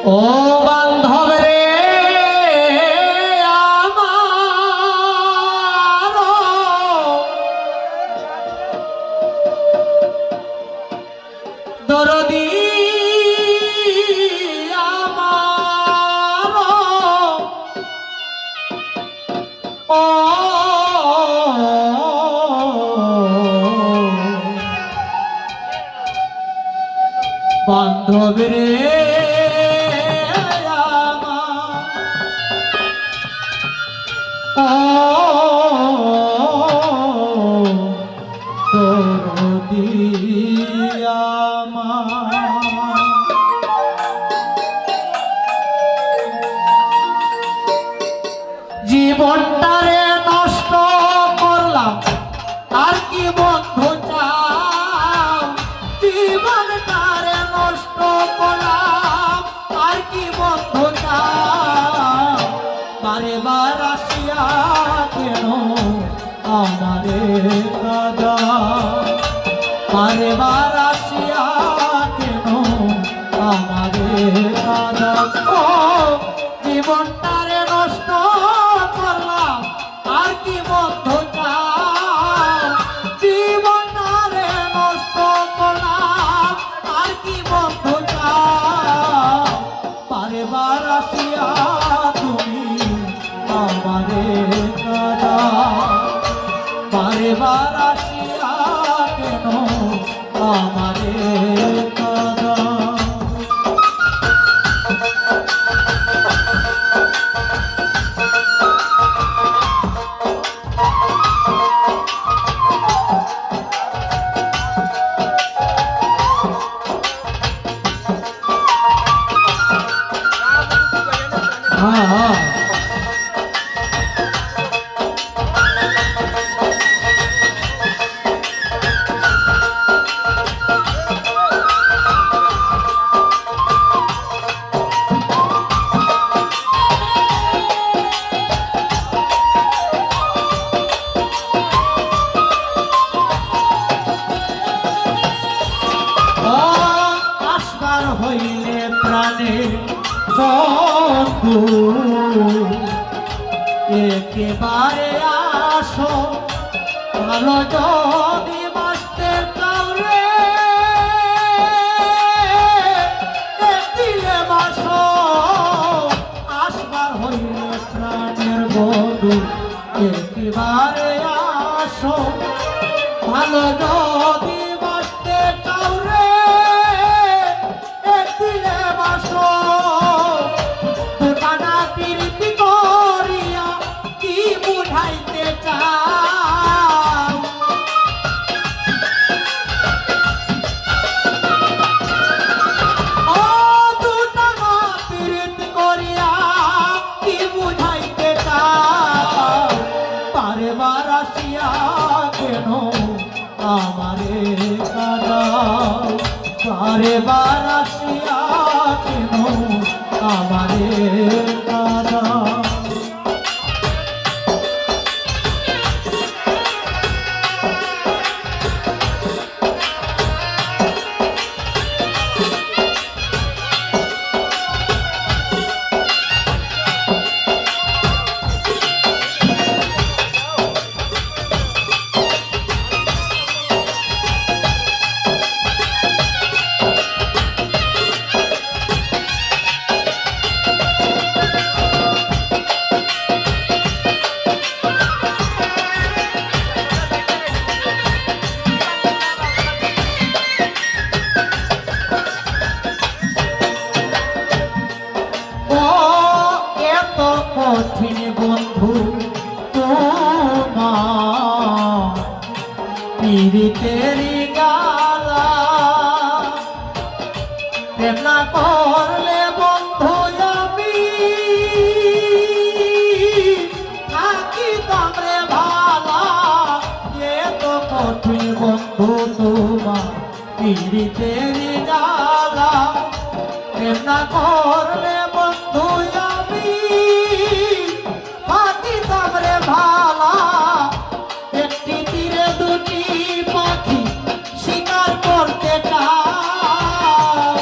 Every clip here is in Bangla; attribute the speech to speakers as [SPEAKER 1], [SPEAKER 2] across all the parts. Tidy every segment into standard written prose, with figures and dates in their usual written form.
[SPEAKER 1] ও বান্ধব রে আমার দরদি আমার ও বান্ধব রে জীবনটারে নষ্ট করলাম আর কি বন্ধু চাও জীবনটারে নষ্ট করলাম আর কি বন্ধু চাও বারে বার আসিয়া কেন আমারে কাঁদা বারে বার আসিয়া কেন আমারে কাঁদা ও জীবনটারে নষ্ট করলাম আর কি বন্ধু চাও জীবনটারে নষ্ট করলাম আর কি বন্ধু চাও বারে বার আসিয়া তুমি আমারে কাঁদা বারে বার আসিয়া কেন আমারে কাঁদা হইলে প্রাণে বন্ধু একেবারে আসো ভালো যদি বাঁচতে চাও রে দিলে বাসো আসবার হইলে প্রাণের বন্ধু একেবারে আসো ভালো যদি বাঁচতে চাও রে আমারে কাঁদা বারে বার আসিয়া কেন আমারে কাঁদা কঠিন বন্ধু তোমার পীড়িতের গালা প্রেম না করলে বন্ধু আমি থাকি তোমরে ভালা এত কঠিন বন্ধু তোমার পীড়িতের গালা প্রেম না করলে বন্ধু আমি থাকি তোমরে ভালা একটি তীরে দুটি পাখি শিকার করতে চায়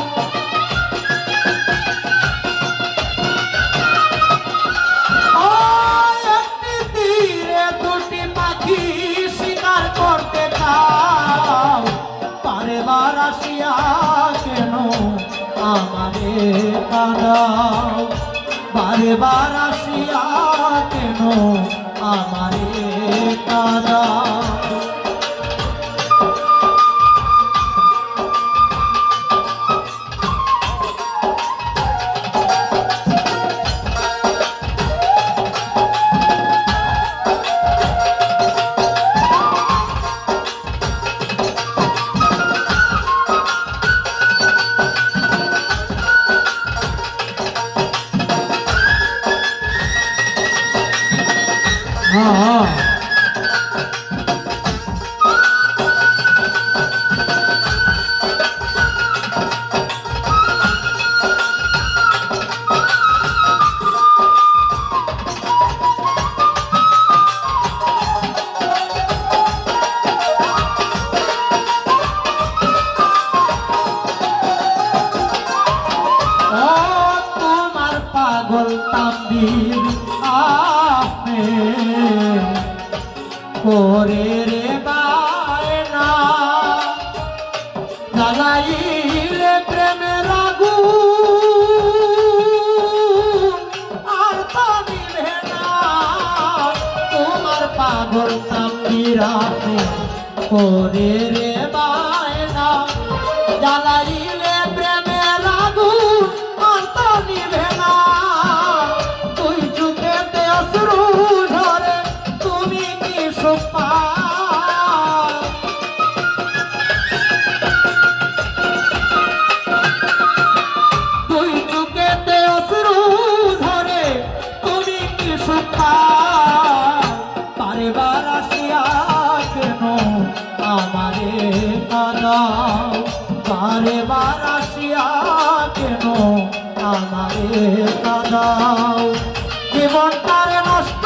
[SPEAKER 1] কাঁদাও বারে বার আসিয়া কেন আমারে কাঁদাও পাগল তাম্বির আপে করে রে বায়না জ্বালাইলে প্রেমের আগুন আর তো নিভে না তোমার পাগল তাম্বির আপে করে রে বায়না জ্বালাইলে প্রেমের আগুন আর তো নিভে না তুই চুকেতে অশ্রু ঝরে তুমি কি সুখ পাও তুই চুকেতে অশ্রু ঝরে তুমি কি সুখ পাও বারে বার আসিয়া কেন আমারে কাঁদাও বারে বার আসিয়া কেন আমারে কাঁদাও জীবনটারে নষ্ট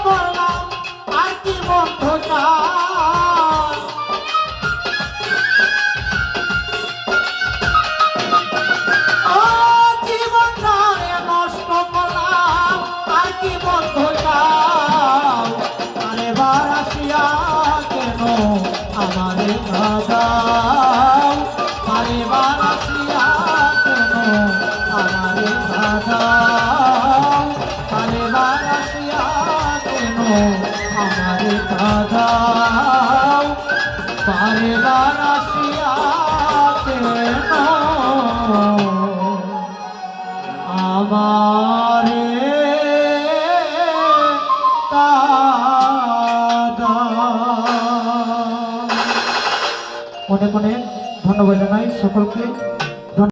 [SPEAKER 1] করলাম আর কি বন্ধু চাই ও জীবনটারে নষ্ট করলাম আর কি বন্ধু চাও বারে বার আসিয়া কেন আমারে কাঁদাও বারে বার আসিয়া কেন আমারে কাঁদাও বারে বার আসিয়া কেন আমারে কাঁদাও বারে বার আসিয়া কেন আমারে কাঁদাও অনেক অনেক ধন্যবাদ জানাই সকলকে।